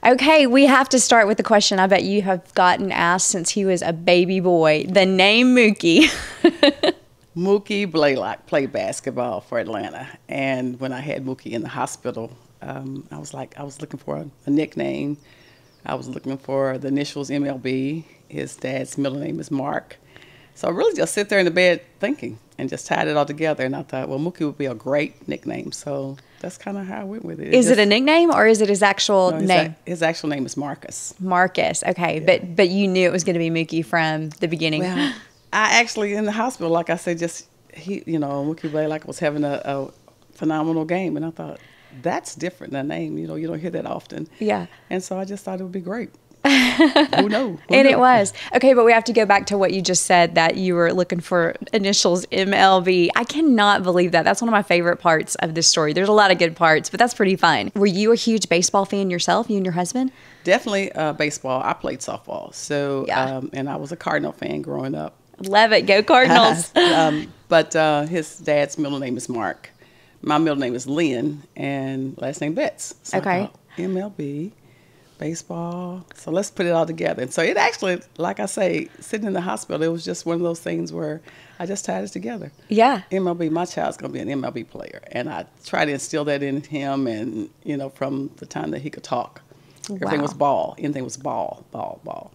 Okay, we have to start with the question I bet you have gotten asked since he was a baby boy. The name Mookie. Mookie Blaylock played basketball for Atlanta. And when I had Mookie in the hospital, I was looking for a nickname. I was looking for the initials MLB. His dad's middle name is Mark. So I really just sit there in the bed thinking and just tied it all together. And I thought, well, Mookie would be a great nickname. So that's kind of how I went with it. Is it a nickname or is it his actual name? His actual name is Marcus. Marcus. Okay. Yeah. But you knew it was going to be Mookie from the beginning. Well, I actually, in the hospital, like I said, Mookie Blaylock was having a phenomenal game. And I thought, that's different than a name. You don't hear that often. Yeah. And so I just thought it would be great. Who knew? It was. Okay, but we have to go back to what you just said, that you were looking for initials MLB. I cannot believe that. That's one of my favorite parts of this story. There's a lot of good parts, but that's pretty fun. Were you a huge baseball fan yourself, you and your husband? Definitely baseball. I played softball. So, yeah. And I was a Cardinal fan growing up. Love it. Go Cardinals. But his dad's middle name is Mark. My middle name is Lynn, and last name Bett. So okay. I thought, MLB, baseball. So let's put it all together. And so it actually, like I say, sitting in the hospital, it was just one of those things where I just tied it together. Yeah. MLB, my child's going to be an MLB player. And I tried to instill that in him, and, from the time that he could talk. Everything was ball. Anything was ball.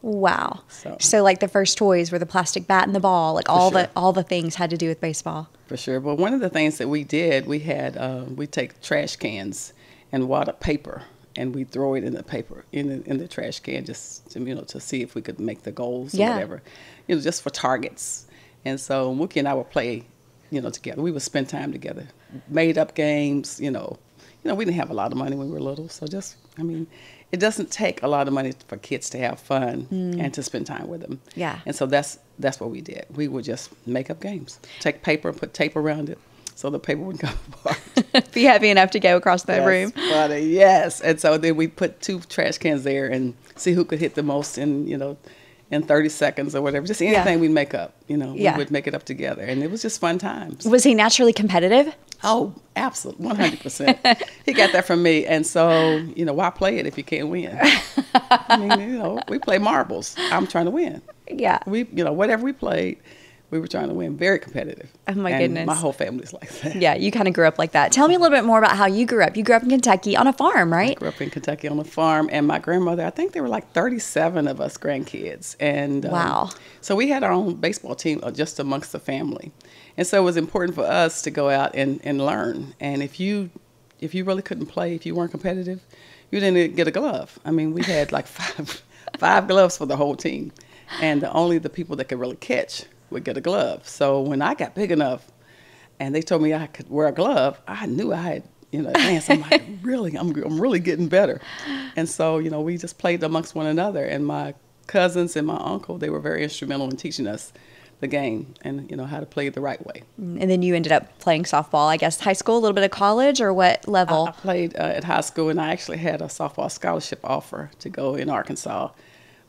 Wow. So like the first toys were the plastic bat and the ball, like all the things had to do with baseball. For sure. But one of the things that we did, we take trash cans and wad paper, and we throw it in the paper in the trash can just to see if we could make the goals or whatever, just for targets. And so Mookie and I would play, together. We would spend time together, made up games. We didn't have a lot of money when we were little, so it doesn't take a lot of money for kids to have fun and to spend time with them. Yeah. And so that's what we did. We would just make up games, take paper and put tape around it so the paper wouldn't come apart. Be heavy enough to go across the room. Funny, yes. And so then we put 2 trash cans there and see who could hit the most in 30 seconds or whatever. Just anything we'd make up, we would make it up together. And it was just fun times. Was he naturally competitive? Oh, absolutely, 100%. He got that from me. And so, why play it if you can't win? We play marbles. I'm trying to win. Yeah. Whatever we played, we were trying to win. Very competitive. Oh, my goodness. My whole family's like that. Yeah, you kind of grew up like that. Tell me a little bit more about how you grew up. You grew up in Kentucky on a farm, right? I grew up in Kentucky on a farm. And my grandmother, I think there were like 37 of us grandkids. And wow. So we had our own baseball team just amongst the family. And so it was important for us to go out and learn. And if you really couldn't play, if you weren't competitive, you didn't get a glove. We had like five gloves for the whole team. And only the people that could really catch would get a glove. So when I got big enough and they told me I could wear a glove, I knew I had, advanced. I'm like, really? I'm really getting better. And so, we just played amongst one another. And my cousins and my uncle, they were very instrumental in teaching us the game and how to play it the right way. And then you ended up playing softball, I guess, high school, a little bit of college, or what level? I played at high school, and I actually had a softball scholarship offer to go in Arkansas.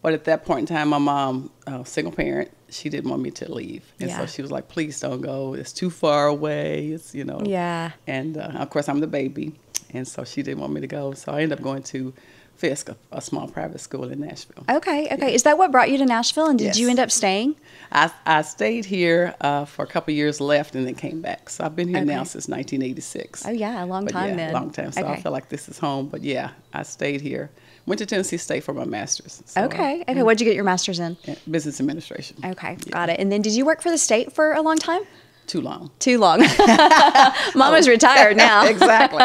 But at that point in time, my mom, single parent, she didn't want me to leave. And so she was like, please don't go. It's too far away. It's, Yeah. And of course, I'm the baby. And so she didn't want me to go. So I ended up going to Fisk, a small private school in Nashville. Okay. Yeah. Is that what brought you to Nashville? And did you end up staying? I stayed here for a couple of years, left, and then came back. So I've been here now since 1986. Oh, yeah, a long time then. A long time. So I feel like this is home. But yeah, I stayed here. Went to Tennessee State for my master's. So, Okay. What did you get your master's in? Business administration. Okay, got it. And then did you work for the state for a long time? Too long. Mama's retired now. Exactly.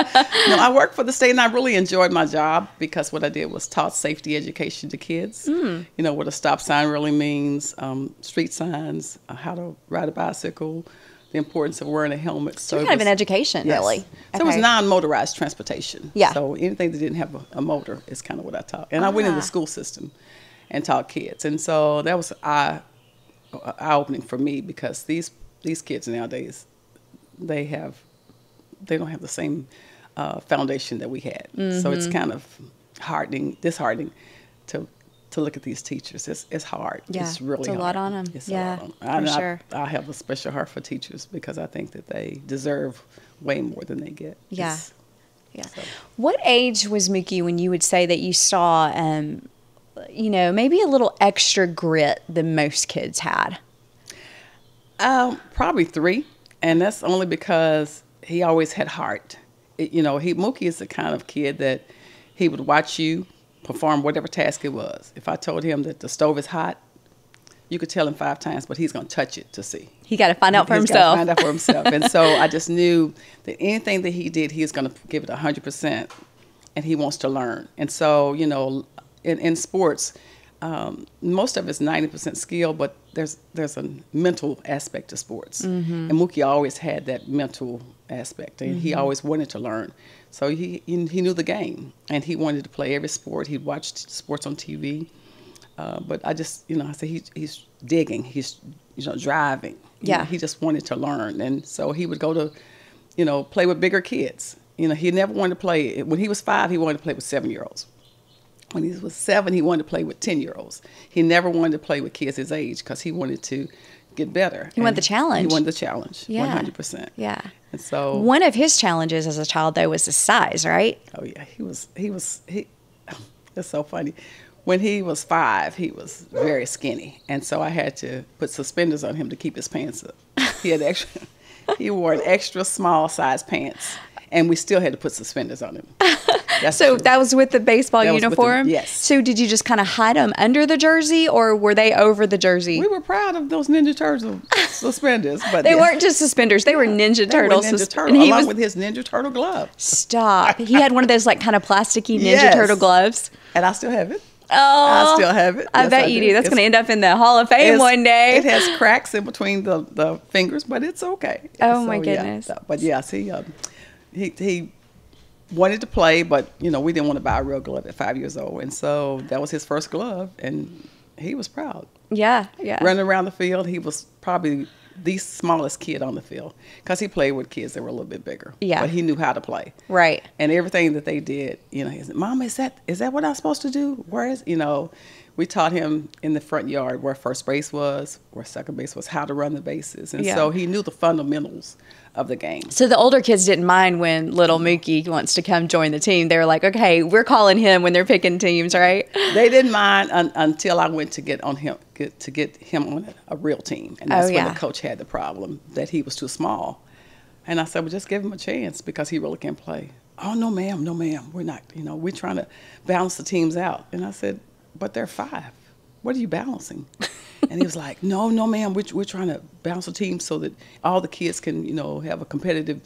No, I worked for the state, and I really enjoyed my job because what I did was taught safety education to kids. What a stop sign really means, street signs, how to ride a bicycle, the importance of wearing a helmet. So kind of an education, really. So it was non-motorized transportation. Yeah. So anything that didn't have a motor is kind of what I taught. And I went in the school system and taught kids. And so that was eye-opening for me because these kids nowadays, they don't have the same foundation that we had. So it's kind of disheartening to look at these teachers. It's hard. Yeah, it's really it's a lot on them. It's a lot on them. For sure. I have a special heart for teachers because I think that they deserve way more than they get. Yeah. Yeah. So. What age was Mookie when you would say that you saw, maybe a little extra grit than most kids had? Probably 3, and that's only because he always had heart. Mookie is the kind of kid that he would watch you perform whatever task it was. If I told him that the stove is hot, you could tell him 5 times, but he's going to touch it to see. He got to find out for He's himself. Find out for himself. And so I just knew that anything that he did, he was going to give it 100%, and he wants to learn. And so, in sports, most of it's 90% skill, but there's a mental aspect to sports. And Mookie always had that mental aspect, and he always wanted to learn. So he knew the game, and he wanted to play every sport. He watched sports on TV. But I just, I said he's digging, he's, driving. Yeah. He just wanted to learn. And so he would go to, play with bigger kids. He never wanted to play. When he was 5, he wanted to play with 7-year-olds. When he was 7, he wanted to play with 10-year-olds. He never wanted to play with kids his age because he wanted to get better. He wanted the challenge. He wanted the challenge, yeah. 100%. Yeah. And so one of his challenges as a child, though, was his size, right? Oh yeah, it's so funny. When he was 5, he was very skinny, and so I had to put suspenders on him to keep his pants up. He wore an extra small size pants, and we still had to put suspenders on him. So true. That was with the baseball uniform? Yes. So did you just kind of hide them under the jersey, or were they over the jersey? We were proud of those Ninja Turtle suspenders. But they weren't just suspenders. They were Ninja Turtle suspenders. Along with his Ninja Turtle glove. Stop. He had one of those kind of plasticky Ninja yes. Turtle gloves. And I still have it. Oh, I still have it. I bet you do. That's going to end up in the Hall of Fame one day. It has cracks in between the fingers, but it's okay. Oh, my goodness. Yeah. But yes, he wanted to play, but we didn't want to buy a real glove at 5 years old, and so that was his first glove, and he was proud. Yeah. Running around the field, he was probably the smallest kid on the field because he played with kids that were a little bit bigger. Yeah. But he knew how to play. Right. And everything that they did, he said, "Mom, is that what I'm supposed to do? Where is?" We taught him in the front yard where first base was, where second base was, how to run the bases, and so he knew the fundamentals of the game. So the older kids didn't mind when little Mookie wants to come join the team. They were like, okay, we're calling him when they're picking teams, right? They didn't mind until I went to get him on a real team. And that's when the coach had the problem that he was too small. And I said, well, just give him a chance because he really can play. Oh, no, ma'am, we're not. We're trying to balance the teams out. And I said, but they're 5. What are you balancing? And he was like, no, ma'am, we're trying to balance the team so that all the kids can, have a competitive,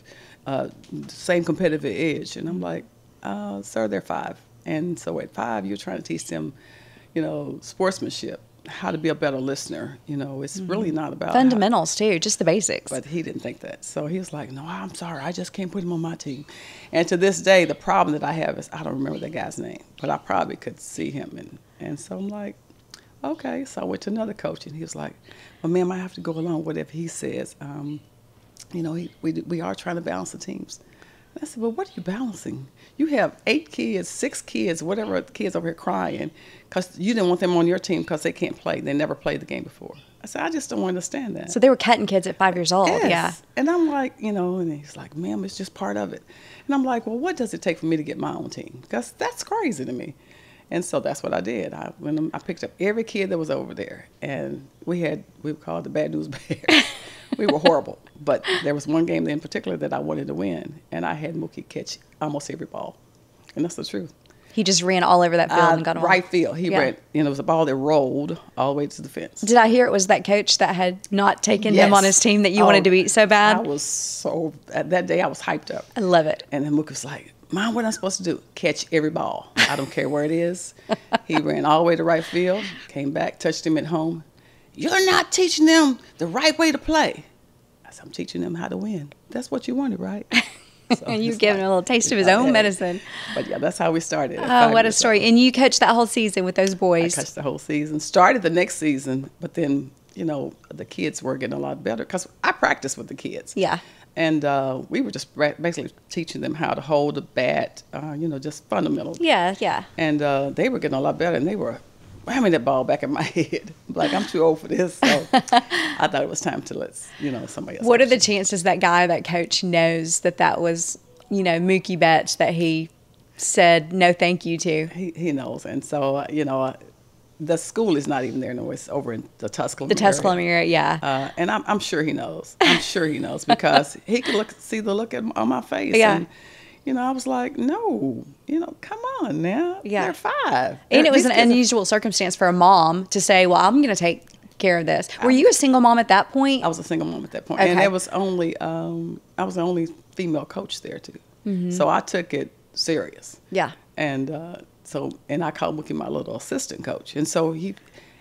same competitive edge. And I'm like, sir, they're 5. And so at 5, you're trying to teach them, sportsmanship, how to be a better listener. It's really not about fundamentals too, just the basics. But he didn't think that. So he was like, no, I'm sorry, I just can't put him on my team. And to this day, the problem that I have is I don't remember that guy's name, but I probably could see him. And so I'm like, okay. So I went to another coach, and he was like, well, ma'am, I have to go along with whatever he says. We are trying to balance the teams. And I said, well, what are you balancing? You have 8 kids, 6 kids, whatever kids over here crying because you didn't want them on your team because they can't play. They never played the game before. I said, I just don't understand that. So they were cutting kids at 5 years old. Yes. Yeah. And I'm like, and he's like, ma'am, it's just part of it. And I'm like, well, what does it take for me to get my own team? Because that's crazy to me. And so that's what I did. I picked up every kid that was over there, and we were called the Bad News Bears. We were horrible, but there was one game in particular that I wanted to win, and I had Mookie catch almost every ball, and that's the truth. He just ran all over that field and got on. Right field. He ran. It was a ball that rolled all the way to the fence. Did I hear it was that coach that had not taken him on his team that you wanted to beat so bad? That day I was hyped up. I love it. And then Mookie was like, Mom, what am I supposed to do? Catch every ball. I don't care where it is. He ran all the way to right field, came back, touched him at home. You're not teaching them the right way to play. I said, I'm teaching them how to win. That's what you wanted, right? So and you've given him a little taste of his own medicine. But yeah, that's how we started. Oh, what a story. And you coached that whole season with those boys. I coached the whole season. Started the next season, but then, the kids were getting a lot better because I practiced with the kids. Yeah. And we were just basically teaching them how to hold a bat, just fundamental. Yeah. And they were getting a lot better, and they were ramming that ball back in my head. Like, I'm too old for this. So I thought it was time to let somebody else. What are the chances that guy, that coach, knows that was Mookie Bett that he said no thank you to? He knows. And so, the school is not even there no more. It's over in the Tusculum The Tusculum area, yeah. And I'm sure he knows. I'm sure he knows because he could see the look on my face. Yeah. And, I was like, no, come on now. Yeah. They're 5. And it was an unusual circumstance for a mom to say, well, I'm going to take care of this. Were you a single mom at that point? I was a single mom at that point. Okay. And there was only, I was the only female coach there too. Mm-hmm. So I took it serious. Yeah. And and I called Mookie my little assistant coach. And so he,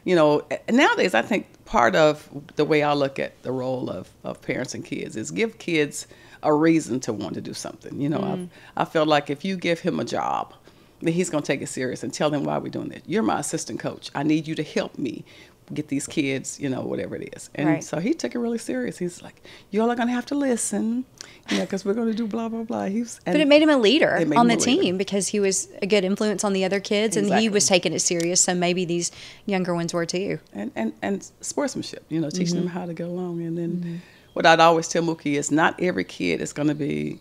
nowadays I think part of the way I look at the role of parents and kids is give kids a reason to want to do something. I feel like if you give him a job, then he's going to take it serious and tell him why we're doing it. You're my assistant coach. I need you to help me get these kids, whatever it is. And right. So he took it really serious. He's like, you all are going to have to listen, because we're going to do blah, blah, blah. But it made him a leader on the team because he was a good influence on the other kids. Exactly. And he was taking it serious. So maybe these younger ones were too. And sportsmanship, teaching them how to go along. And then what I'd always tell Mookie is not every kid is going to be,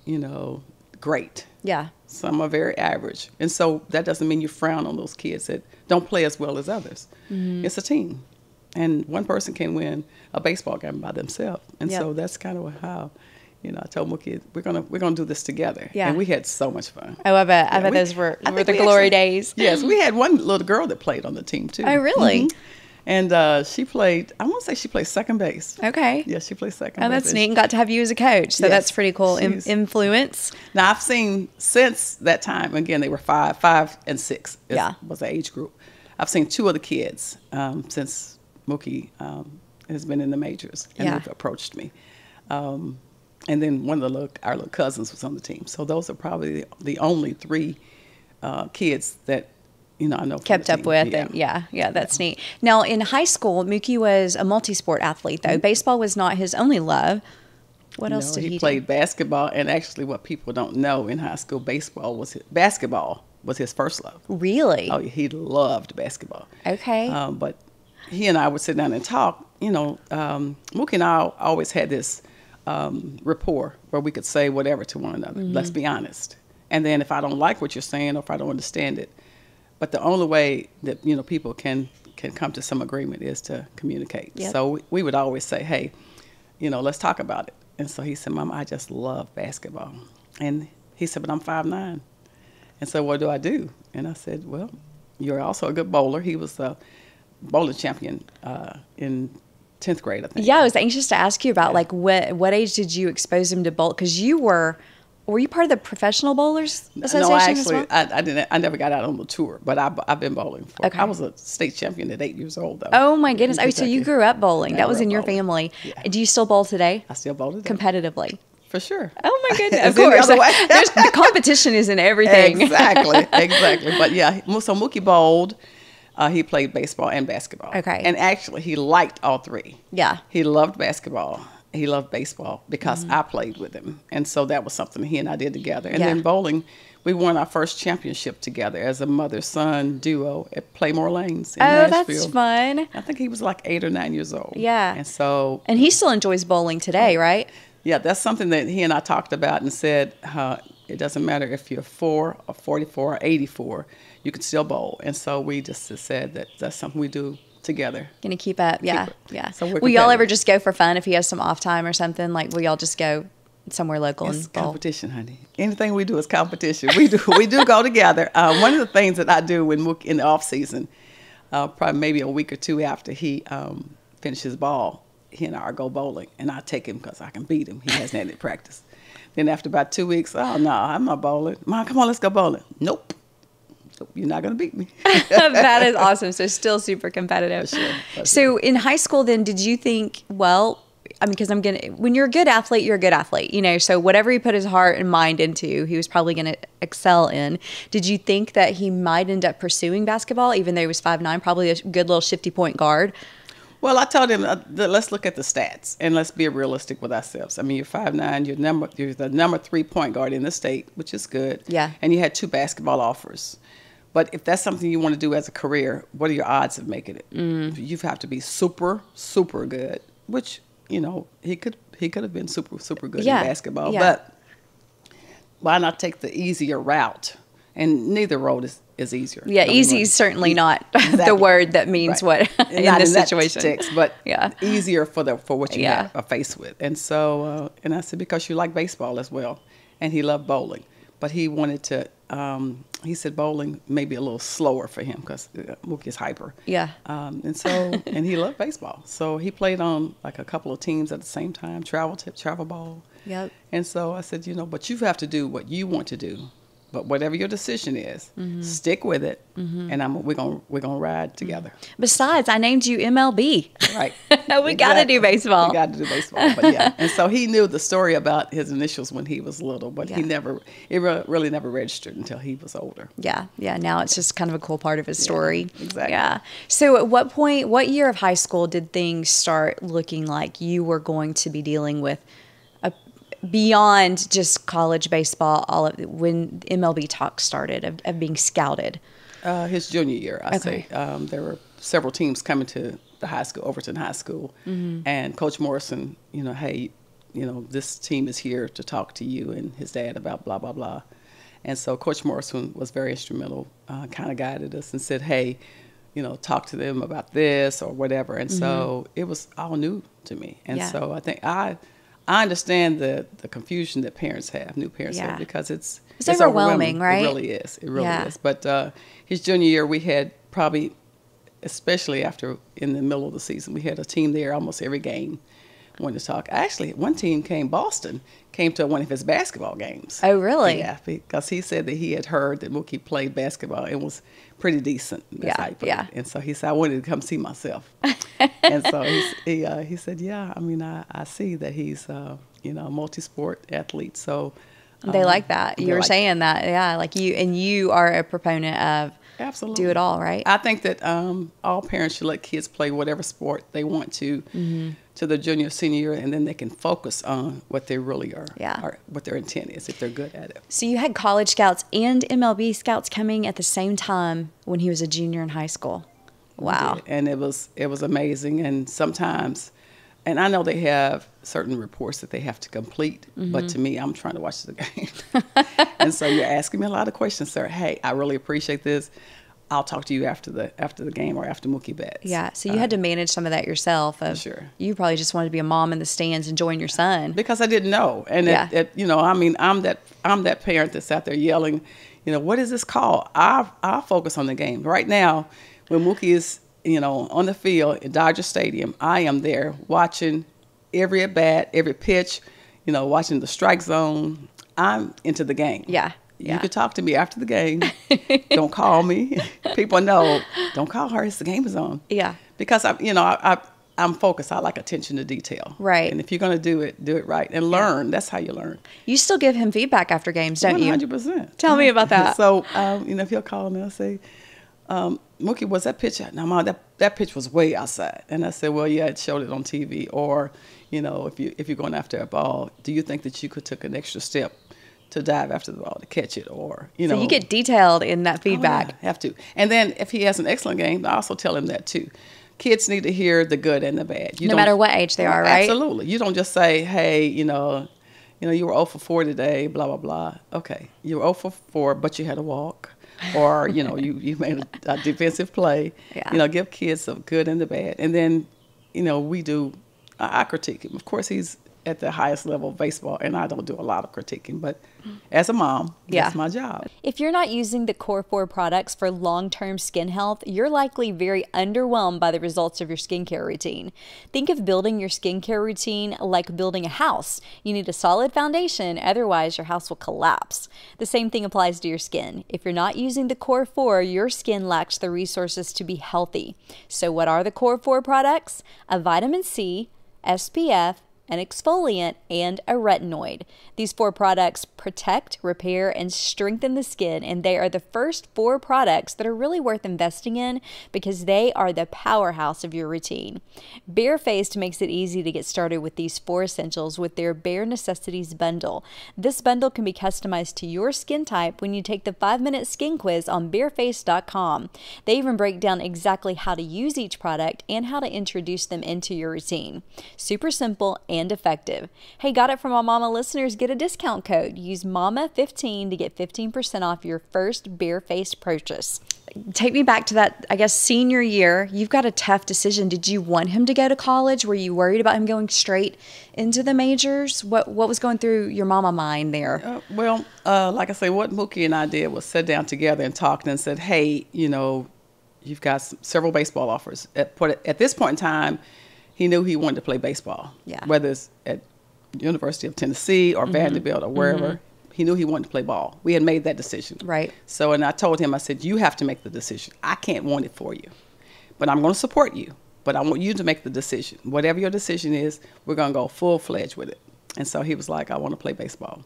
great. Yeah. Some are very average. And so that doesn't mean you frown on those kids that don't play as well as others. It's a team. And one person can win a baseball game by themselves. And so that's kind of how, I told Mookie, we're gonna do this together. Yeah. And we had so much fun. Oh, I bet. I bet those were the glory days. Yes, we had one little girl that played on the team too. Oh, really? And she played, I want to say she played second base. Okay. Yeah, she played second base. Oh, that's neat. And got to have you as a coach. So that's pretty cool. Influence. Now, I've seen since that time, again, they were 5 and 6 was the age group. I've seen 2 other kids since Mookie has been in the majors, and they've approached me. And then one of our little cousins was on the team. So those are probably the only 3 kids that I know kept up with. Yeah. And that's neat. Now, in high school, Mookie was a multi-sport athlete, though. Baseball was not his only love. What else did he do? He played basketball, and actually what people don't know in high school, basketball was his first love. Really? Oh, he loved basketball. Okay. But he and I would sit down and talk. Mookie and I always had this rapport where we could say whatever to one another. Let's be honest. And then if I don't like what you're saying or if I don't understand it, but the only way that people can come to some agreement is to communicate. Yep. So we would always say, hey, let's talk about it. And so he said, Mom, I just love basketball. And he said, but I'm 5'9". And so what do I do? And I said, well, you're also a good bowler. He was a bowling champion in 10th grade, I think. Yeah, I was anxious to ask you about what age did you expose him to bowl? Because were you part of the Professional Bowlers Association? No, actually, as well? I didn't. I never got out on the tour, but I've been bowling. Okay. I was a state champion at 8 years old, though. Oh my goodness! Oh, so you grew up bowling? That was in your family. Yeah. Do you still bowl today? I still bowl today. Competitively? For sure. Oh my goodness! Of It's any course, other way. the competition is in everything. Exactly. But yeah, so Mookie bowled. He played baseball and basketball. Okay. And actually, he liked all 3. Yeah. He loved basketball. He loved baseball because I played with him. And so that was something he and I did together. And then bowling, we won our first championship together as a mother-son duo at Playmore Lanes in Nashville. That's fun. I think he was like 8 or 9 years old. Yeah. And he still enjoys bowling today, right? Yeah, that's something that he and I talked about and said, it doesn't matter if you're 4 or 44 or 84, you can still bowl. And so we just said that that's something we do together. Gonna keep up. Yeah. So will y'all ever just go for fun if he has some off time or something? Like, will y'all just go somewhere local and bowl? Competition, honey. Anything we do is competition. We do go together. One of the things that I do when Mookie in the off season, probably maybe a week or 2 after he finishes ball, he and I go bowling, and I take him because I can beat him. He hasn't had any practice. Then after about 2 weeks, oh no, I'm not bowling. Mom, come on, let's go bowling. Nope. You're not going to beat me. That is awesome. So still super competitive. For sure. So in high school then, did you think, well, I mean, because when you're a good athlete, you're a good athlete, so whatever he put his heart and mind into, he was probably going to excel in. Did you think that he might end up pursuing basketball, even though he was 5'9", probably a good little shifty point guard? Well, I told him, let's look at the stats and let's be realistic with ourselves. I mean, you're 5'9", you're the number 3 point guard in the state, which is good. Yeah. And you had 2 basketball offers. But if that's something you want to do as a career, what are your odds of making it? You have to be super, super good, which, he could have been super, super good in basketball. Yeah. But why not take the easier route? And neither road is easier. Yeah, easy is certainly not the word that means what in this situation. Text, but easier for what you are faced with. And so, and I said, because you like baseball as well. And he loved bowling. But he wanted to, he said bowling may be a little slower for him because Mookie is hyper. Yeah. And so, and he loved baseball. So he played on like a couple of teams at the same time, travel ball. Yep. And so I said, but you have to do what you want to do. But whatever your decision is, stick with it, and we're gonna ride together. Besides, I named you MLB. Right. We got to do baseball. We got to do baseball. But yeah, and so he knew the story about his initials when he was little, but he really never registered until he was older. Yeah, yeah. Now it's just kind of a cool part of his story. Exactly. Yeah. So, at what year of high school did things start looking like you were going to be dealing with beyond just college baseball, when MLB talk started of being scouted? His junior year, I say. There were several teams coming to the high school, Overton High School, and Coach Morrison, hey, this team is here to talk to you and his dad about blah, blah, blah. And so Coach Morrison was very instrumental, kind of guided us and said, hey, talk to them about this or whatever. And so it was all new to me. And so I think I understand the confusion that new parents have, because it's overwhelming, right? It really is. It really is. But his junior year, we had probably, especially after in the middle of the season, we had a team there almost every game wanted to talk. Actually, one team Boston came to one of his basketball games. Oh, really? Yeah, because he said that he had heard that Mookie played basketball and was pretty decent. And so he said, I wanted to come see myself. And so he said, yeah, I mean, I see that he's, a multi-sport athlete. So they like that. You were saying that. Yeah, like you are a proponent of absolutely do it all, right? I think that all parents should let kids play whatever sport they want to the junior, senior year, and then they can focus on what they really are, or what their intent is if they're good at it. So you had college scouts and MLB scouts coming at the same time when he was a junior in high school. Wow. And it was amazing. And sometimes, and I know they have certain reports that they have to complete, but to me, I'm trying to watch the game. And so you're asking me a lot of questions, sir. Hey, I really appreciate this. I'll talk to you after the game or after Mookie bets. Yeah, so you had to manage some of that yourself. Sure. You probably just wanted to be a mom in the stands enjoying your son. Because I didn't know. And, I mean, I'm that parent that's out there yelling, what is this call? I'll focus on the game. Right now, when Mookie is, on the field at Dodger Stadium, I am there watching every at-bat, every pitch, watching the strike zone. I'm into the game. Yeah. You could talk to me after the game. Don't call me. People know, don't call her. The game is on. Yeah. Because, I'm focused. I like attention to detail. Right. And if you're going to do it right and learn. That's how you learn. You still give him feedback after games, don't you? 100%. Tell me about that. So, if he'll call me, I'll say, Mookie, was that pitch? No, Mom, that pitch was way outside. And I said, well, yeah, it showed it on TV. Or, if you're going after a ball, do you think that you could take an extra step to dive after the ball to catch it? Or, So you get detailed in that feedback. Oh, yeah, have to. And then if he has an excellent game, I also tell him that too. Kids need to hear the good and the bad. No matter what age they are, right? Absolutely. You don't just say, hey, you were 0 for 4 today, blah, blah, blah. Okay, you were 0 for 4, but you had a walk. Or, you made a defensive play. Yeah. Give kids the good and the bad. And then, I critique him. Of course, he's at the highest level of baseball, and I don't do a lot of critiquing, but as a mom, that's my job. If you're not using the Core 4 products for long-term skin health, you're likely very underwhelmed by the results of your skincare routine. Think of building your skincare routine like building a house. You need a solid foundation, otherwise your house will collapse. The same thing applies to your skin. If you're not using the Core 4, your skin lacks the resources to be healthy. So what are the Core 4 products? A vitamin C, SPF, an exfoliant, and a retinoid. These 4 products protect, repair, and strengthen the skin, and they are the first 4 products that are really worth investing in because they are the powerhouse of your routine. Barefaced makes it easy to get started with these 4 essentials with their Bare Necessities bundle. This bundle can be customized to your skin type when you take the 5-minute skin quiz on barefaced.com. They even break down exactly how to use each product and how to introduce them into your routine. Super simple and and effective. Hey, Got It From My Mama listeners, get a discount code. Use MAMA15 to get 15% off your first bare-faced purchase. Take me back to that, I guess, senior year. You've got a tough decision. Did you want him to go to college? Were you worried about him going straight into the majors? What was going through your mama mind there? Like I say, what Mookie and I did was sit down together and talked and said, hey, you've got several baseball offers. At this point in time, he knew he wanted to play baseball. Yeah. Whether it's at University of Tennessee or Vanderbilt or wherever, he knew he wanted to play ball. We had made that decision. Right. So, and I told him, I said, you have to make the decision. I can't want it for you, but I'm going to support you. But I want you to make the decision. Whatever your decision is, we're going to go full-fledged with it. And so he was like, I want to play baseball.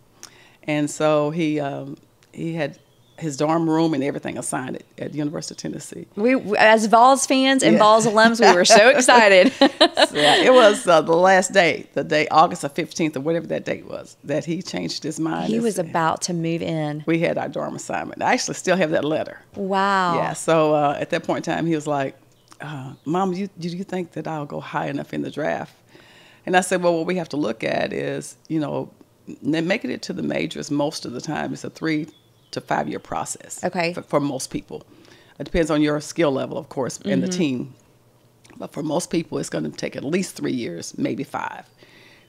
And so he had his dorm room and everything assigned at the University of Tennessee. We, as Vols fans and Vols alums, we were so excited. It was the last day, August the 15th or whatever that date was, that he changed his mind. He was about to move in. We had our dorm assignment. I actually still have that letter. Wow. Yeah. So at that point in time, he was like, Mom, do you think that I'll go high enough in the draft? And I said, well, what we have to look at is, making it to the majors most of the time is a 3 to 5 year process. Okay. For most people. It depends on your skill level, of course, and the team. But for most people, it's going to take at least 3 years, maybe 5.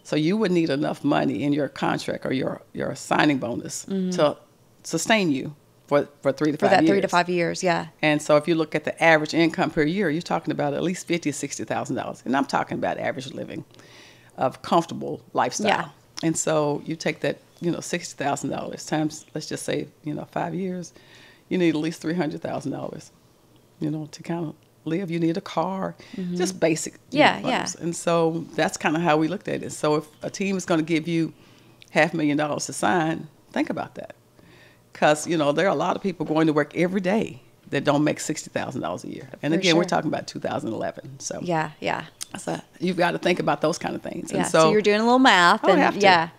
So you would need enough money in your contract or your signing bonus to sustain you for 3 to 5 years. For that 3 to 5 years, yeah. And so if you look at the average income per year, you're talking about at least $50,000 to $60,000. And I'm talking about average living of comfortable lifestyle. Yeah. And so you take that, $60,000 times, let's just say, 5 years, you need at least $300,000, to kind of live. You need a car, just basic. Yeah. And so that's kind of how we looked at it. So if a team is going to give you $500,000 to sign, think about that. Because, there are a lot of people going to work every day that don't make $60,000 a year. And again, we're talking about 2011. So yeah. So you've got to think about those kind of things. Yeah. And So you're doing a little math. Yeah.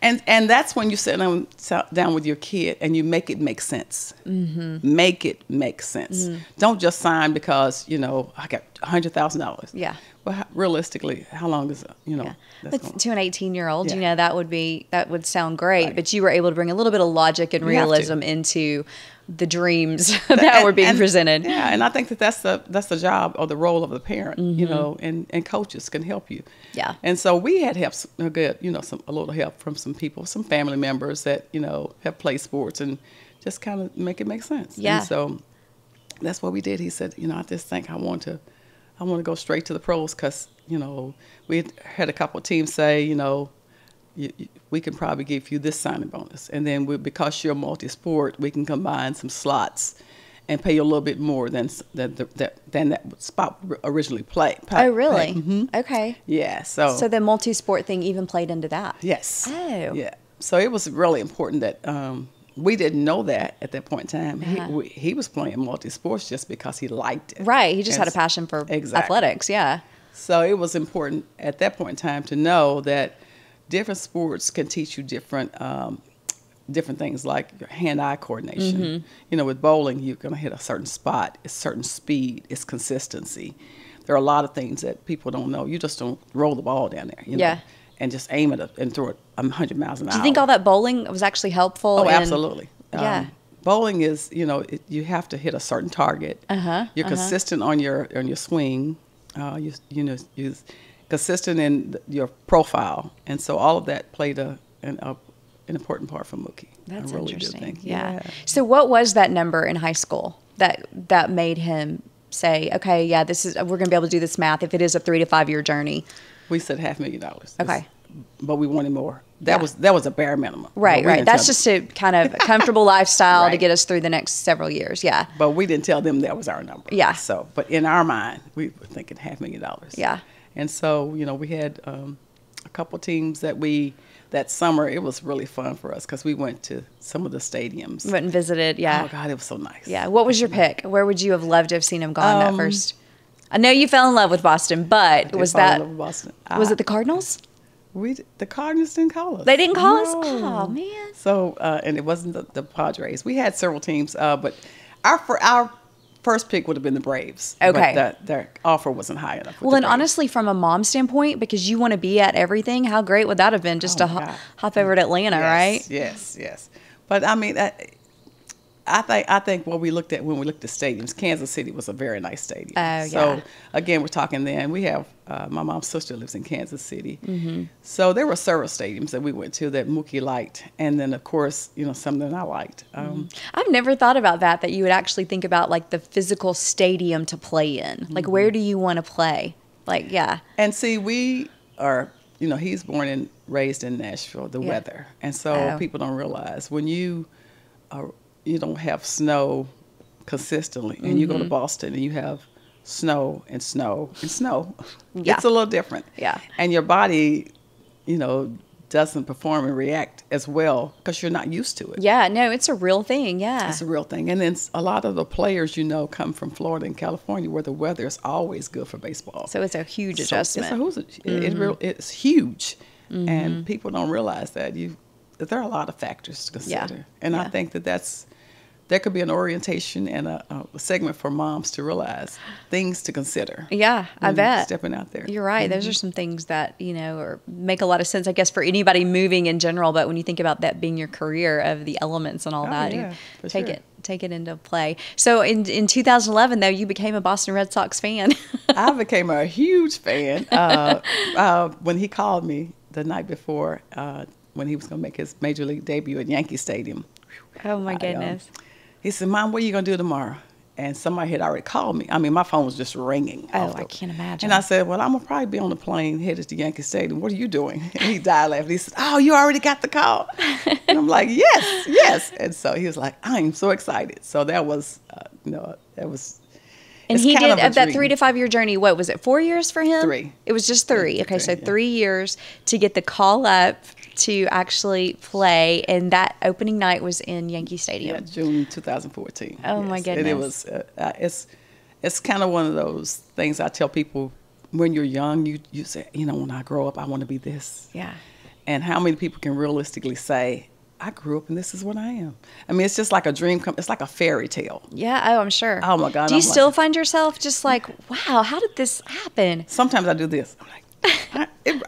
And that's when you sit down with your kid and you make it make sense. Make it make sense. Don't just sign because, I got $100,000. Yeah. Well, realistically, how long is it, But to an 18-year-old, that would sound great. Right. But you were able to bring a little bit of logic and realism into the dreams that were being presented. Yeah, and I think that's the job or the role of the parent, and coaches can help you. Yeah. And so we had help, a little help from some people, some family members that, have played sports and just kind of make it make sense. Yeah. And so that's what we did. He said, I just think I want to go straight to the pros because, we had a couple of teams say, we can probably give you this signing bonus. And then because you're multi-sport, we can combine some slots and pay you a little bit more than that spot originally played. Oh, really? Okay. Yeah. So the multi-sport thing even played into that? Yes. Oh. Yeah. So it was really important that we didn't know that at that point in time. He was playing multi-sports just because he liked it. Right. He just had a passion for athletics. Yeah. So it was important at that point in time to know that different sports can teach you different things like your hand-eye coordination. With bowling, you're going to hit a certain spot, it's certain speed, it's consistency. There are a lot of things that people don't know. You just don't roll the ball down there, and just aim it and throw it 100 miles an hour. Do you think all that bowling was actually helpful? Oh, absolutely. Yeah. Bowling is, you have to hit a certain target. You're consistent on your swing. You're consistent in your profile, and so all of that played an important part for Mookie. That's really interesting. Yeah. So, what was that number in high school that made him say, "Okay, yeah, we're going to be able to do this math if it is a 3 to 5 year journey"? We said $500,000. Okay. But we wanted more. That was a bare minimum. Right. That's just a kind of comfortable lifestyle to get us through the next several years. Yeah. But we didn't tell them that was our number. Yeah. So, but in our mind, we were thinking $500,000. Yeah. And so, we had a couple teams that summer. It was really fun for us because we went to some of the stadiums. Went and visited. Yeah. Oh God, it was so nice. Yeah. What was your pick? Where would you have loved to have seen him gone that first? I know you fell in love with Boston, but was it the Cardinals? The Cardinals didn't call us. They didn't call us? Oh, man. So, and it wasn't the Padres. We had several teams, but our first pick would have been the Braves. Okay. But their offer wasn't high enough. Well, and honestly, from a mom standpoint, because you want to be at everything, how great would that have been just to hop over to Atlanta, right? Yes. But I mean, I think when we looked at stadiums, Kansas City was a very nice stadium. Oh, so yeah. again, we're talking then. We have my mom's sister lives in Kansas City, Mm-hmm. so there were several stadiums that we went to that Mookie liked, and then of course, some that I liked. I've never thought about that you would actually think about like the physical stadium to play in. Like, where do you want to play? Like, yeah. And see, we are, he's born and raised in Nashville, the weather, and so people don't realize when you don't have snow consistently, and you go to Boston and you have snow and snow and snow. Yeah. It's a little different. Yeah. And your body, doesn't perform and react as well because you're not used to it. Yeah, no, it's a real thing. Yeah. It's a real thing. And then a lot of the players, come from Florida and California where the weather is always good for baseball. So it's a huge adjustment. It's huge. And people don't realize that there are a lot of factors to consider. Yeah. And I think there could be an orientation and a segment for moms to realize things to consider. Yeah, I bet. Stepping out there. You're right. Those are some things that, make a lot of sense, I guess, for anybody moving in general. But when you think about that being your career of the elements and all that, yeah, you take it into play. So in 2011, though, you became a Boston Red Sox fan. I became a huge fan when he called me the night before when he was going to make his major league debut at Yankee Stadium. Oh, my goodness. He said, Mom, what are you going to do tomorrow? And somebody had already called me. I mean, my phone was just ringing. Oh, I can't imagine. And I said, well, I'm going to probably be on the plane headed to Yankee Stadium. What are you doing? And he died laughing. He said, oh, you already got the call? And I'm like, yes. And so he was like, I'm so excited. So that was, that was. And he did, of that 3 to 5 year journey, what was it, 4 years for him? 3. It was just 3. Okay, so 3 years to get the call up to actually play, and that opening night was in Yankee Stadium. Yeah, June 2014. Oh, my goodness. And it was, it's kind of one of those things I tell people when you're young, you say, when I grow up, I want to be this. Yeah. And how many people can realistically say, I grew up and this is what I am? I mean, it's just like a dream. It's like a fairy tale. Yeah. Oh, I'm sure. Oh, my God. Do you still find yourself just like, wow, how did this happen? Sometimes I do this. I'm like,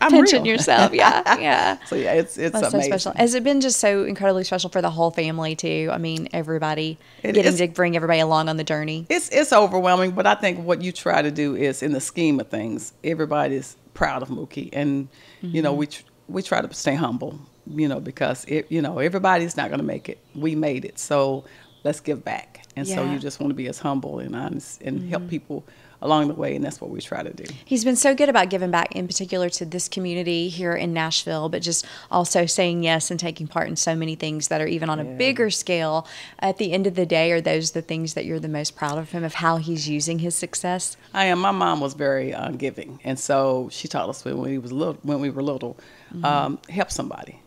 I'm pinching real. yourself. Yeah. So yeah, it's That's amazing. so special. Has it been just so incredibly special for the whole family too? I mean, everybody getting to bring everybody along on the journey. It's overwhelming, but I think what you try to do is, in the scheme of things, everybody's proud of Mookie, and we try to stay humble, because everybody's not going to make it. We made it, so let's give back. And so you just want to be as humble and honest and help people along the way, and that's what we try to do. He's been so good about giving back, in particular to this community here in Nashville, but just also saying yes and taking part in so many things that are even on a bigger scale. At the end of the day, are those the things that you're the most proud of him, of how he's using his success? I am. My mom was very giving, and so she taught us when we were little, help somebody.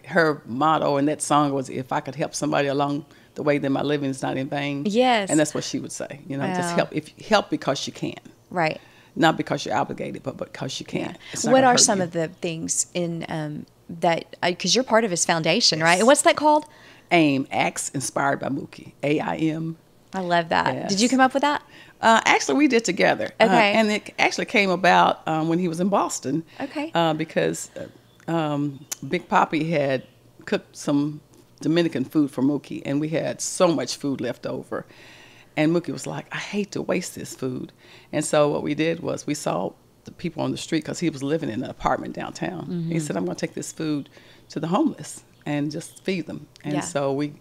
Her motto in that song was, if I could help somebody along the way, that my living is not in vain. Yes. And that's what she would say. Just help because you can. Right. Not because you're obligated, but because you can. Yeah. What are some of the things in that, because you're part of his foundation, right? And what's that called? AIM, Acts Inspired by Mookie, AIM. I love that. Yes. Did you come up with that? Actually, we did together. Okay. And it actually came about when he was in Boston. Okay. Because Big Papi had cooked some Dominican food for Mookie, and we had so much food left over. And Mookie was like, I hate to waste this food. And so what we did was we saw the people on the street, because he was living in an apartment downtown. Mm-hmm. He said, I'm going to take this food to the homeless and just feed them. And so we,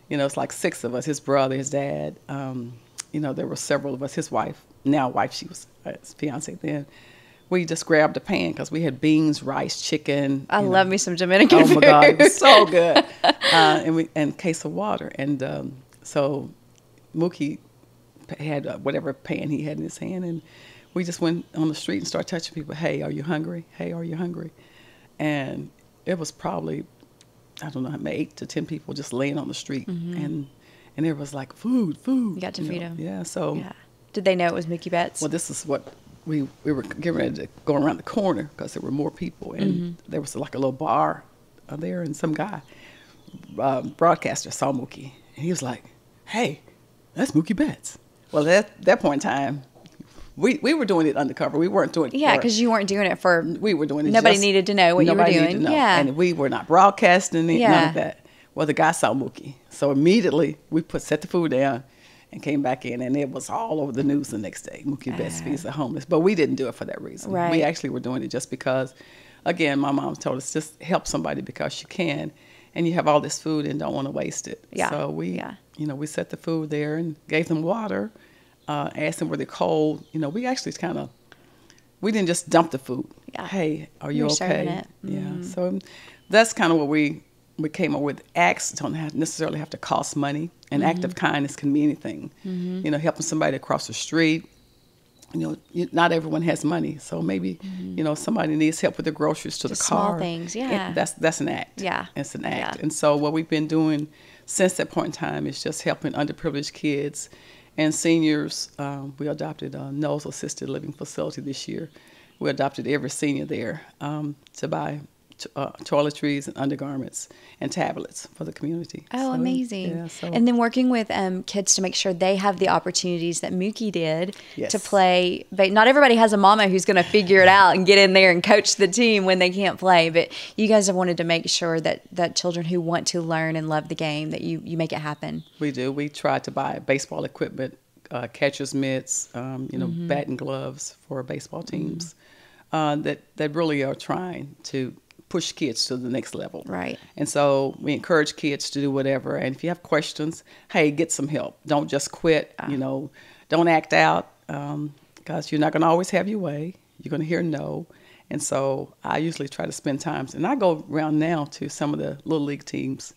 it's like 6 of us, his brother, his dad, there were several of us, his wife, she was his fiance then. We just grabbed a pan because we had beans, rice, chicken. I love me some Dominican food. Oh my God, it was so good. And a case of water. And so Mookie had whatever pan he had in his hand, and we just went on the street and started touching people. Hey, are you hungry? Hey, are you hungry? And it was probably, I don't know, 8 to 10 people just laying on the street, and it was like food. You got to feed them. Yeah. So. Yeah. Did they know it was Mookie Betts? Well, this is what. We were getting ready to go around the corner because there were more people, and there was like a little bar there, and some guy, broadcaster, saw Mookie, and he was like, hey, that's Mookie Betts. Well, at that point in time, we were doing it undercover. We weren't doing it. Yeah, because you weren't doing it for. We were doing it. Nobody needed to know what you were doing. Yeah, and we were not broadcasting it. Yeah. None of that. Well, the guy saw Mookie, so immediately we set the food down and came back in, and it was all over the news the next day. Mookie Best feeds the homeless, but we didn't do it for that reason. Right. We actually were doing it just because, again, my mom told us just help somebody because you can, and you have all this food and don't want to waste it. Yeah. So we set the food there and gave them water. Asked them were they cold. We actually we didn't just dump the food. Yeah. Hey, are you You're okay? serving it. Yeah. So that's kind of what we came up with. Acts don't necessarily have to cost money. An act of kindness can be anything. Helping somebody across the street. Not everyone has money, so maybe somebody needs help with their groceries to Just the car. small things, yeah. That's an act. Yeah. It's an act. Yeah. And so what we've been doing since that point in time is just helping underprivileged kids and seniors. We adopted a Knowles Assisted Living Facility this year. We adopted every senior there to buy toiletries and undergarments and tablets for the community. Oh, So, amazing. yeah, so- And then working with kids to make sure they have the opportunities that Mookie did Yes. to play. But not everybody has a mama who's going to figure it out and get in there and coach the team when they can't play. But you guys have wanted to make sure that children who want to learn and love the game, that you make it happen. We do. We try to buy baseball equipment, catcher's mitts, bat and gloves for baseball teams that really are trying to push kids to the next level. Right. And so we encourage kids to do whatever. And if you have questions, hey, get some help. Don't just quit. Don't act out because you're not going to always have your way. You're going to hear no. And so I usually try to spend time. And I go around now to some of the little league teams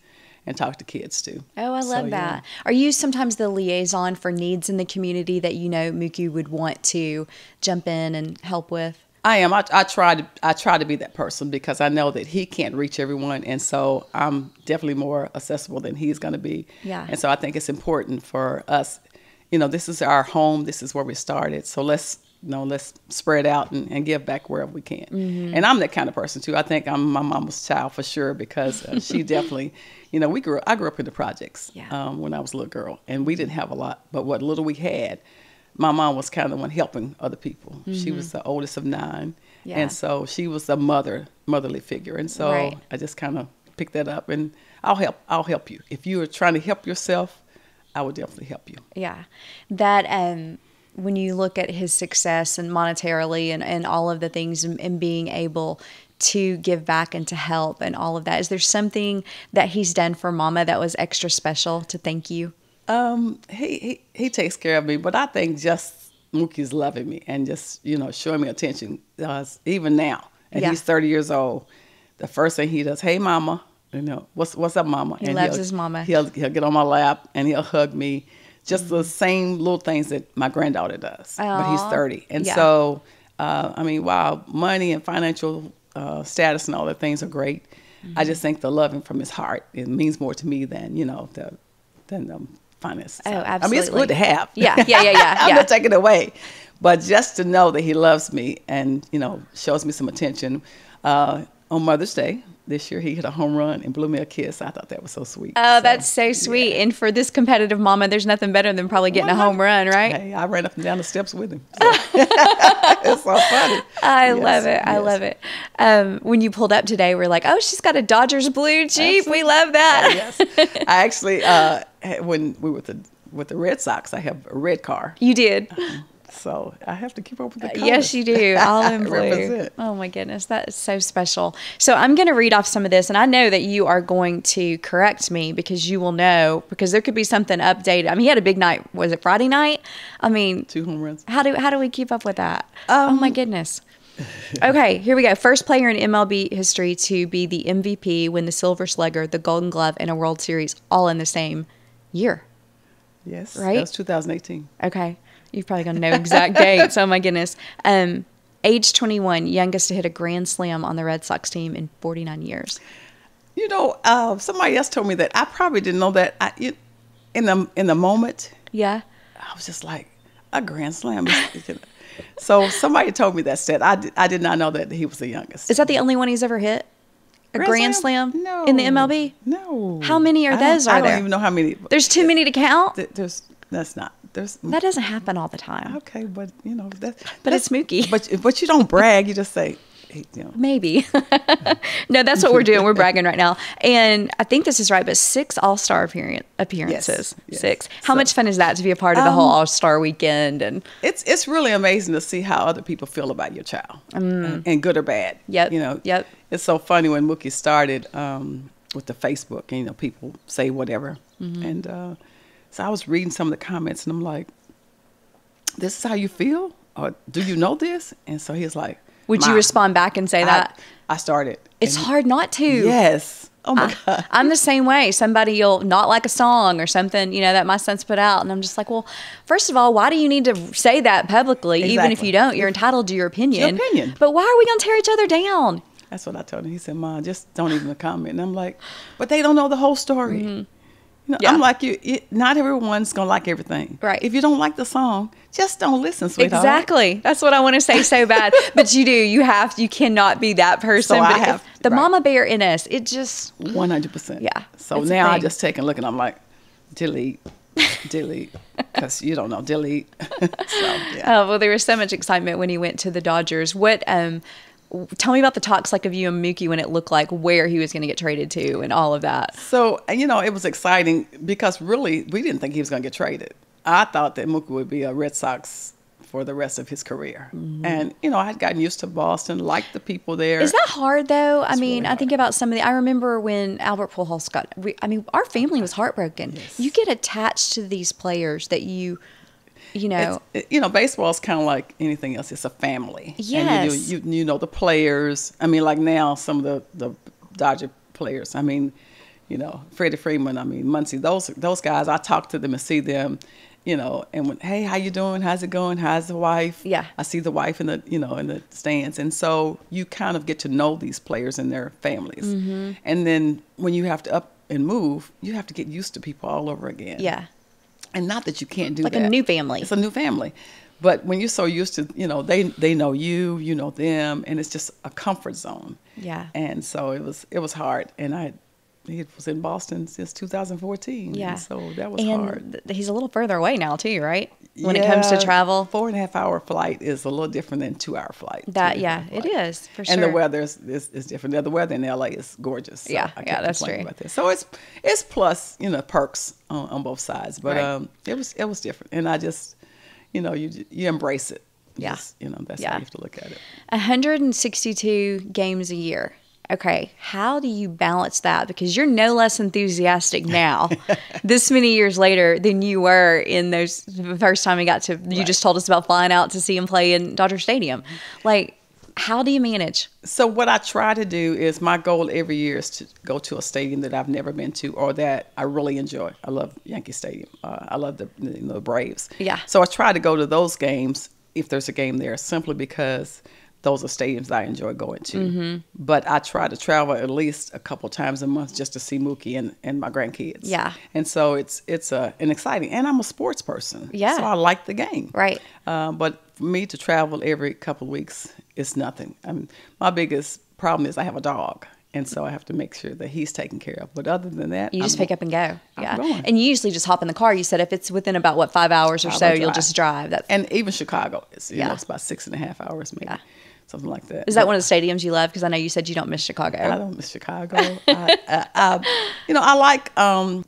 and talk to kids too. Oh, I love that. Are you sometimes the liaison for needs in the community that Mookie would want to jump in and help with? I am. I try to be that person because I know that he can't reach everyone, and so I'm definitely more accessible than he's going to be. Yeah. And so I think it's important for us. This is our home. This is where we started. So let's spread out and give back wherever we can. And I'm that kind of person too. I think I'm my mama's child for sure because she definitely. I grew up in the projects when I was a little girl, and we didn't have a lot, but what little we had. My mom was kind of the one helping other people. She was the oldest of 9. Yeah. And so she was the motherly figure. And so Right. I just kind of picked that up and I'll help you. If you are trying to help yourself, I will definitely help you. Yeah. That when you look at his success and monetarily and all of the things and being able to give back and to help and all of that, is there something that he's done for Mama that was extra special to thank you? He takes care of me, but I think just Mookie's loving me and just, showing me attention. Even now, and he's 30 years old, the first thing he does, hey mama, what's up mama? He loves his mama. He'll get on my lap and he'll hug me. Just the same little things that my granddaughter does, but he's 30. And so, while money and financial status and all the things are great, I just think the loving from his heart, it means more to me than, than the finance. Oh, side. absolutely. It's good to have. Yeah. I'm not taking it away. But just to know that he loves me and, shows me some attention. On Mother's Day this year, he hit a home run and blew me a kiss. I thought that was so sweet. Oh, that's so sweet. Yeah. And for this competitive mama, there's nothing better than probably getting a home run, right? Hey, I ran up and down the steps with him. So. It's so funny. I love it. I love it. When you pulled up today, we're like, oh, she's got a Dodgers blue Jeep. Absolutely. We love that. Yes. I actually, when we were with the Red Sox, I have a red car. You did. So I have to keep up with the colors. Yes, you do. All in blue. Represent. Oh my goodness, that is so special. So I'm going to read off some of this, and I know that you are going to correct me because you will know, because there could be something updated. He had a big night. Was it Friday night? 2 home runs. How do we keep up with that? Oh my goodness. Okay, here we go. First player in MLB history to be the MVP, win the Silver Slugger, the Golden Glove, and a World Series all in the same year. Yes, right. That was 2018. Okay. You're probably going to know exact dates. Oh, my goodness. Age 21, youngest to hit a grand slam on the Red Sox team in 49 years. Somebody else told me that. I probably didn't know that. In the moment, yeah, I was just like, a grand slam. So somebody told me that stat. I did not know that he was the youngest. Is that the only one he's ever hit? A grand slam? No. In the MLB? No. How many are those? I don't even know how many. There's too many to count? That's not. there's That doesn't happen all the time. okay, but you know But it's Mookie. But you don't brag. You just say, hey, you know. Maybe. No, that's what we're doing. We're bragging right now. And I think this is right, but 6 All-Star appearances. Yes. 6. How much fun is that to be a part of the whole All-Star weekend? And it's really amazing to see how other people feel about your child, and good or bad. Yep. You know. Yep. It's so funny when Mookie started with the Facebook, and you know, people say whatever, and so I was reading some of the comments, and I'm like, "This is how you feel, or do you know this?" And so he's like, would you respond back and say that? I started. It's hard not to. Yes. Oh my God. I'm the same way. Somebody you'll not like a song or something, you know, that my son's put out. And I'm just like, well, first of all, why do you need to say that publicly? Exactly. Even if you don't, you're entitled to your opinion. Your opinion. But why are we going to tear each other down? That's what I told him. He said, "Mom, just don't even comment." And I'm like, but they don't know the whole story. You know, Yeah. I'm like, not everyone's going to like everything. Right. If you don't like the song, just don't listen, sweetheart. Exactly. That's what I want to say so bad. But you do. You cannot be that person. So I but have- the right. mama bear in us, it just, 100%. Yeah, So it's a now I thing. just take a look and I'm like, delete, because you don't know, delete. So, yeah. well, there was so much excitement when he went to the Dodgers. What, tell me about the talks like of you and Mookie when it looked like where he was going to get traded to and all of that. So, and you know, it was exciting because really we didn't think he was going to get traded. I thought that Mookie would be a Red Sox for the rest of his career. And, you know, I'd gotten used to Boston, liked the people there. Is that hard though? I mean, really I think about some of the, I remember when Albert Pujols our family was heartbroken. Yes. You get attached to these players that you know. Baseball is kind of like anything else. It's a family. Yes. And you know the players. I mean, like now, some of the Dodger players. I mean, you know, Freddie Freeman. I mean, Muncy. Those guys. I talk to them and see them. You know, and when, hey, how you doing? How's it going? How's the wife? Yeah. I see the wife in the stands, and so you kind of get to know these players and their families. And then when you have to up and move, you have to get used to people all over again. Yeah. And not that you can't do Like that. a new family. It's a new family. But when you're so used to, you know, they know you, you know them, and it's just a comfort zone. Yeah. And so it was hard. And he was in Boston since 2014. Yeah. And so that was hard. He's a little further away now too, right? When it comes to travel. 4.5 hour flight is a little different than 2 hour flight. It is for sure. And the weather is different. The weather in LA is gorgeous. So Yeah, I can't that's complain true. about that. So it's plus, you know, perks on both sides. But Right. it was different. And I just, you know, you embrace it. Yeah. Just, you know, that's Yeah. how you have to look at it. 162 games a year. Okay, how do you balance that? Because you're no less enthusiastic now, this many years later, than you were in those the first time you got to. You just told us about flying out to see him play in Dodger Stadium. Like, how do you manage? So what I try to do is my goal every year is to go to a stadium that I've never been to or that I really enjoy. I love Yankee Stadium. I love the Braves. Yeah. So I try to go to those games if there's a game there, simply because those are stadiums I enjoy going to. But I try to travel at least a couple times a month just to see Mookie and my grandkids. Yeah. And so it's an exciting, and I'm a sports person. Yeah. So I like the game. Right. But for me to travel every couple of weeks is nothing. My biggest problem is I have a dog. And so I have to make sure that he's taken care of. But other than that, You just pick up and go. Yeah. going. And you usually just hop in the car. You said if it's within about, 5 hours or so, I'll you'll drive. just drive. That's, And even Chicago, it's it's about 6.5 hours maybe. Yeah. Something like that. is that one of the stadiums you love? Because I know you said you don't miss Chicago. I don't miss Chicago. I like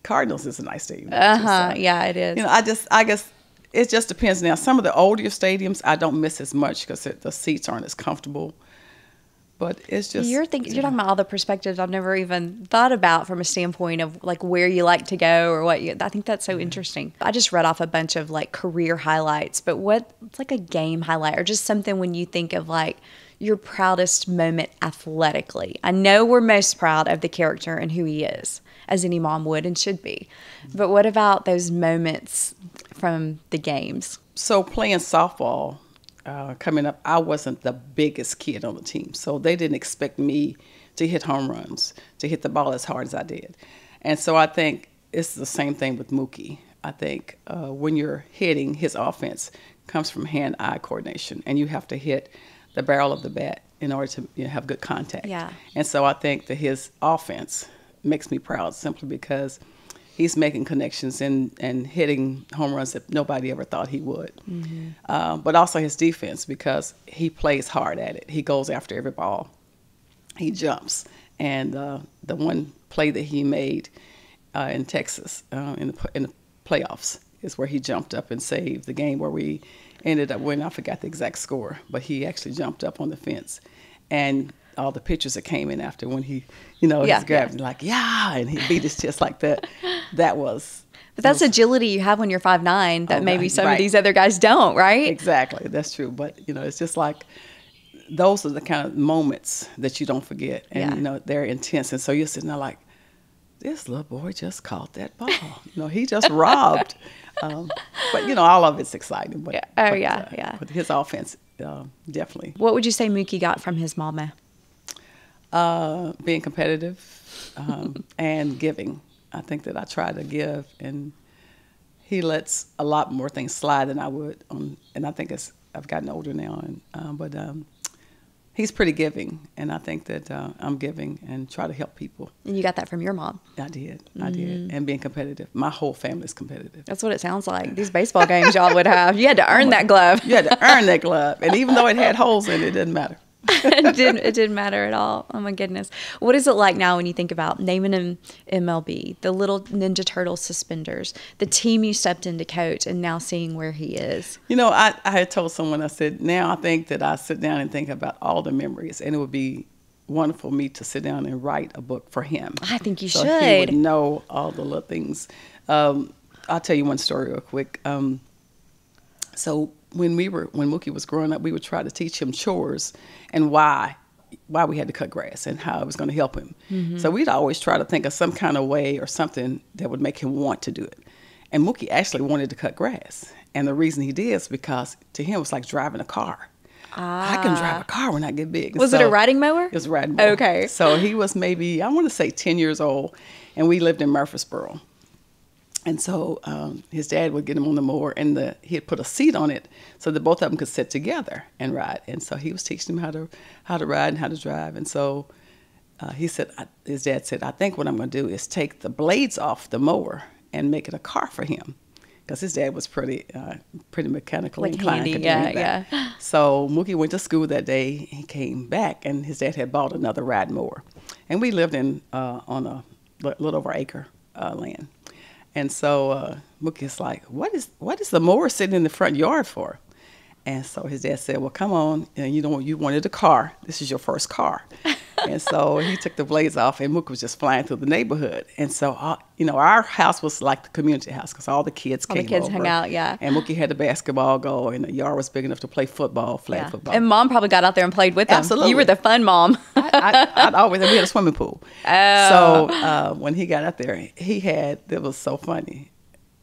Cardinals is a nice stadium. too, so. Yeah, it is. You know, I guess it just depends. Now, some of the older stadiums I don't miss as much because the seats aren't as comfortable. But it's just You're talking about all the perspectives I've never even thought about from a standpoint of like where you like to go or what you. I think that's so interesting. I just read off a bunch of like career highlights, but what's like a game highlight or just something when you think of like your proudest moment athletically? I know we're most proud of the character and who he is, as any mom would and should be. But what about those moments from the games? So playing softball. Coming up, I wasn't the biggest kid on the team, so they didn't expect me to hit home runs, to hit the ball as hard as I did. And so I think it's the same thing with Mookie. I think when you're hitting, his offense comes from hand-eye coordination, and you have to hit the barrel of the bat in order to have good contact. Yeah. And so I think that his offense makes me proud simply because he's making connections and hitting home runs that nobody ever thought he would. But also his defense, because he plays hard at it. He goes after every ball. He jumps. And the one play that he made in Texas in the playoffs is where he jumped up and saved the game where we ended up winning. I forgot the exact score, but he actually jumped up on the fence. And all the pictures that came in after when he, he's grabbing like, and he beat his chest like that. That was. But that's agility you have when you're 5'9" that maybe some of these other guys don't, right? Exactly. That's true. But, it's just like those are the kind of moments that you don't forget. And, they're intense. And so you're sitting there like, this little boy just caught that ball. He just robbed. But, all of it's exciting. But, but his offense, definitely. What would you say Mookie got from his mama? Being competitive and giving. I think that I try to give, and he lets a lot more things slide than I would. And I think I've gotten older now, but he's pretty giving, and I think that I'm giving and try to help people. And you got that from your mom? I did, and being competitive. My whole family's competitive. That's what it sounds like. These baseball games y'all would have. You had to earn that glove. You had to earn that glove, and even though it had holes in it, it didn't matter. It didn't matter at all. Oh my goodness. What is it like now when you think about naming him MLB, the little Ninja Turtle suspenders, the team you stepped in to coach, and now seeing where he is? I had told someone, I said, now I think that I sit down and think about all the memories, and it would be wonderful for me to sit down and write a book for him. I think you so should. He would know all the little things. I'll tell you one story real quick. So when Mookie was growing up, we would try to teach him chores and why we had to cut grass and how it was going to help him. So we'd always try to think of some kind of way or something that would make him want to do it. And Mookie actually wanted to cut grass. And the reason he did is because to him it was like driving a car. I can drive a car when I get big. Was it a riding mower? It was a riding mower. Okay. So he was maybe, I want to say 10 years old, and we lived in Murfreesboro. And so his dad would get him on the mower, and he'd put a seat on it so that both of them could sit together and ride. And so he was teaching him how to ride and how to drive. And so his dad said, I think what I'm going to do is take the blades off the mower and make it a car for him. Because his dad was pretty mechanically inclined. Handy, yeah. So Mookie went to school that day. He came back, and his dad had bought another ride mower. And we lived on a little over acre land. And so Mookie's like, what is the mower sitting in the front yard for? And so his dad said, well, come on, you wanted a car. This is your first car. And so he took the blades off, and Mookie was just flying through the neighborhood. And so, our house was like the community house because all the kids came over. All the kids hung out, yeah. And Mookie had the basketball goal, and the yard was big enough to play football, flag football. And Mom probably got out there and played with them. Absolutely. You were the fun mom. I'd always, we had a swimming pool. Oh. So when he got out there, it was so funny.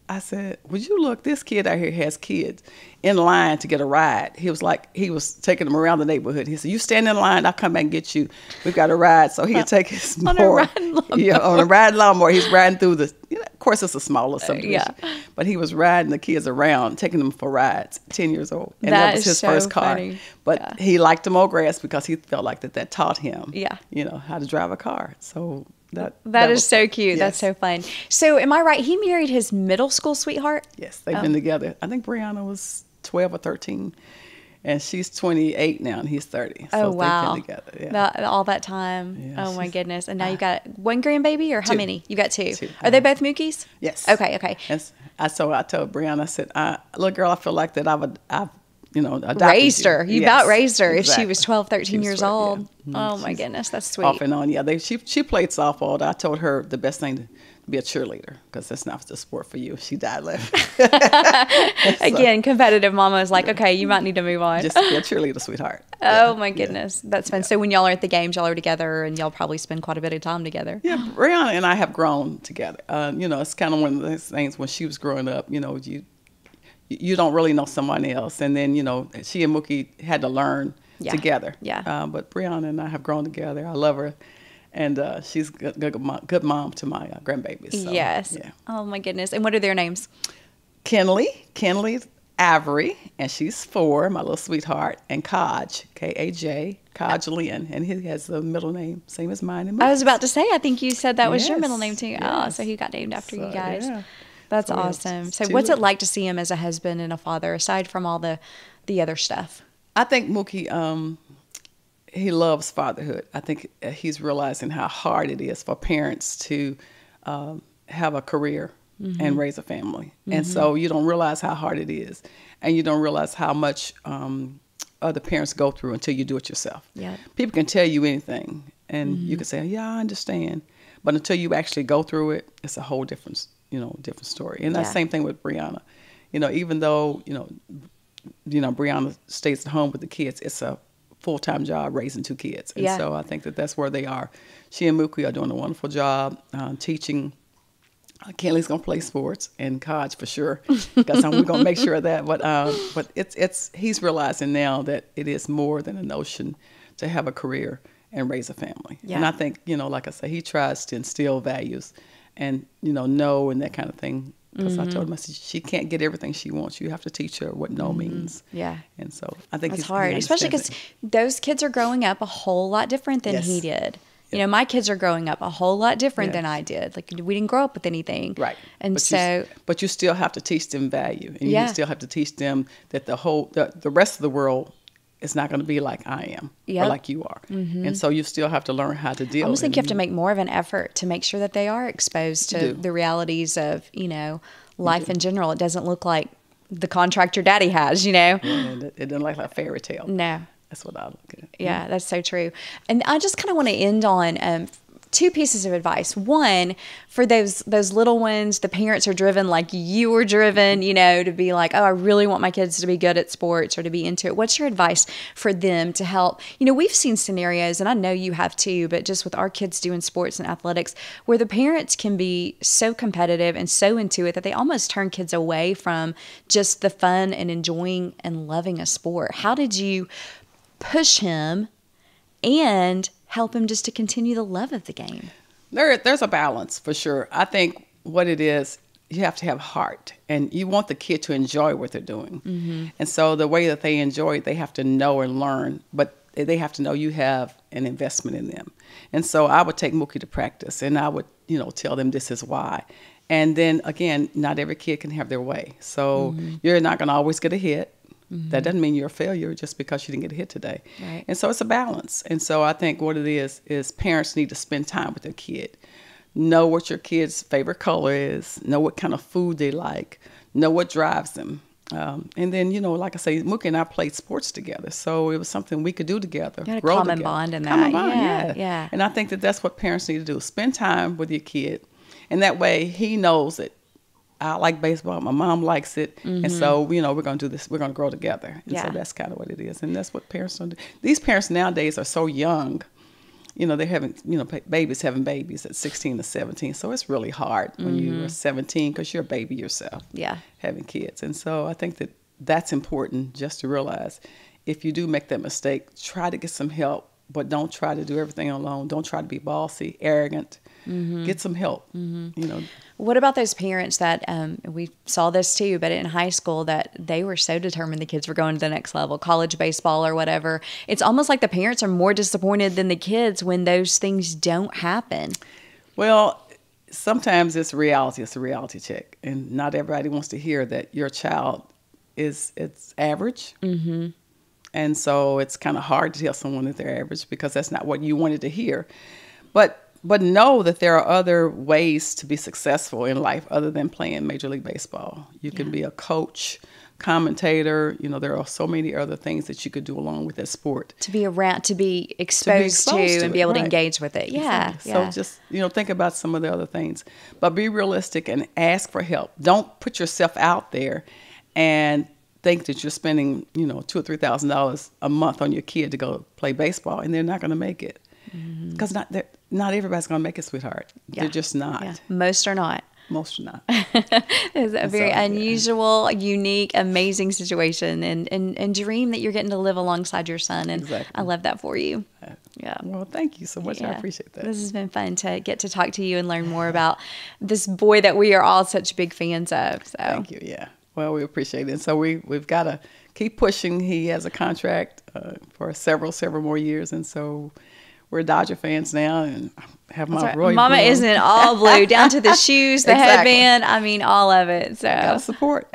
I said, would you look, this kid out here has kids in line to get a ride. He was taking them around the neighborhood. He said, you stand in line, I'll come back and get you. We've got a ride. So he'd take his on mower. A riding lawnmower. Yeah, on a riding lawnmower. He's riding through of course it's a smaller subdivision. Yeah. But he was riding the kids around, taking them for rides, 10 years old. And that was his so first car. Funny. But he liked to mow grass because he felt like that taught him, yeah, how to drive a car. So that is so cute. Yes. That's so fun. So am I right? He married his middle school sweetheart? Yes, they've been together. I think Brianna was 12 or 13, and she's 28 now, and he's 30. So wow. They've been together. Yeah. All that time. Yeah, oh, my goodness. And now you got one grandbaby, or how many? You got two. Two. Are they both Mookies? Yes. Okay. Yes. So I told Brianna, I said, little girl, I feel like that I've adopted raised her. You about raised her exactly. if she was 12, 13 years 12, old. Yeah. Oh, my goodness. That's sweet. Off and on, yeah. She played softball. I told her the best thing to be a cheerleader because that's not the sport for you. She died laughing. Again, competitive mama is like, okay, you might need to move on. Just be a cheerleader, sweetheart. Oh, my goodness. Yeah. That's fun. Yeah. So when y'all are at the games, y'all are together, and y'all probably spend quite a bit of time together. Yeah, Brianna and I have grown together. It's kind of one of those things when she was growing up, you don't really know someone else. And then, she and Mookie had to learn together. Yeah. But Brianna and I have grown together. I love her. And she's a good mom to my grandbabies. So, yes. Yeah. Oh, my goodness. And what are their names? Kenley Avery, and she's 4, my little sweetheart, and Kaj, K-A-J, Kaj Lynn, and he has the middle name, same as mine and Mookie's. I was about to say, I think you said that was your Yes, middle name too. yes. Oh, so he got named after you guys. Yeah. That's So we have awesome. So 2 what's it little- like to see him as a husband and a father, aside from all the other stuff? I think Mookie, he loves fatherhood. I think he's realizing how hard it is for parents to have a career and raise a family. And so you don't realize how hard it is. And you don't realize how much other parents go through until you do it yourself. Yeah. People can tell you anything, and you can say, yeah, I understand. But until you actually go through it, it's a whole different, different story. And that's the same thing with Brianna. Even though, Brianna stays at home with the kids, it's a full-time job raising 2 kids. And so I think that that's where they are. She and Mookie are doing a wonderful job teaching. Kelly's gonna play sports, and Kaj for sure, because we're gonna make sure of that. But he's realizing now that it is more than a notion to have a career and raise a family. Yeah. And I think, like I said, he tries to instill values and no and that kind of thing. Because I told him, I said, she can't get everything she wants. You have to teach her what no means. Yeah. And so I think It's hard, especially because those kids are growing up a whole lot different than he did. My kids are growing up a whole lot different than I did. Like, we didn't grow up with anything. Right. And but you still have to teach them value. And you still have to teach them that the rest of the world is not going to be like I am or like you are. And so you still have to learn how to deal. I almost think you have to make more of an effort to make sure that they are exposed to the realities of, life in general. It doesn't look like the contract your daddy has, Yeah, it doesn't look like a fairy tale. No. That's what I look at. Yeah, that's so true. And I just kind of want to end on 2 pieces of advice. One, for those little ones, the parents are driven like you were driven, to be like, oh, I really want my kids to be good at sports or to be into it. What's your advice for them to help? We've seen scenarios, and I know you have too, but just with our kids doing sports and athletics, where the parents can be so competitive and so into it that they almost turn kids away from just the fun and enjoying and loving a sport. How did you push him and help him just to continue the love of the game? There's a balance for sure. I think what it is, you have to have heart, and you want the kid to enjoy what they're doing. And so the way that they enjoy it, they have to know and learn, but they have to know you have an investment in them. And so I would take Mookie to practice, and I would, tell them this is why. And then again, not every kid can have their way. So you're not going to always get a hit. That doesn't mean you're a failure just because you didn't get a hit today. Right. And so it's a balance. And so I think what it is parents need to spend time with their kid. Know what your kid's favorite color is. Know what kind of food they like. Know what drives them. And then, like I say, Mookie and I played sports together. So it was something we could do together. You had a grow common together. bond in that. Common bond, Yeah. And I think that that's what parents need to do. Spend time with your kid. And that way he knows that I like baseball. My mom likes it. And so, we're going to do this. We're going to grow together. And so that's kind of what it is. And that's what parents don't do. These parents nowadays are so young. They're having, babies having babies at 16 to 17. So it's really hard when you are 17 because you're a baby yourself. Yeah. Having kids. And so I think that that's important just to realize if you do make that mistake, try to get some help, but don't try to do everything alone. Don't try to be bossy, arrogant. Get some help, What about those parents that, we saw this too, but in high school, that they were so determined the kids were going to the next level, college baseball or whatever. It's almost like the parents are more disappointed than the kids when those things don't happen. Well, sometimes it's reality. It's a reality check. And not everybody wants to hear that your child it's average. And so it's kind of hard to tell someone that they're average because that's not what you wanted to hear. But know that there are other ways to be successful in life other than playing Major League Baseball. You can be a coach, commentator. There are so many other things that you could do along with that sport. To be around, to be exposed to and be able to engage with it. Yeah. Exactly. So just, think about some of the other things. But be realistic and ask for help. Don't put yourself out there and think that you're spending, $2,000 or $3,000 a month on your kid to go play baseball, and they're not going to make it. Because not everybody's going to make it, sweetheart. They're just not. Yeah. Most are not. Most are not. It's a very unusual, unique, amazing situation, and dream that you're getting to live alongside your son. And I love that for you. Yeah. Well, thank you so much. I appreciate that. This has been fun to get to talk to you and learn more about this boy that we are all such big fans of. So thank you. Yeah. Well, we appreciate it. So we've got to keep pushing. He has a contract for several more years, and so we're Dodger fans now, and have my right. Roy Mama blue on. isn't all blue, down to the shoes, the Exactly. headband. I mean, all of it. So Gotta support.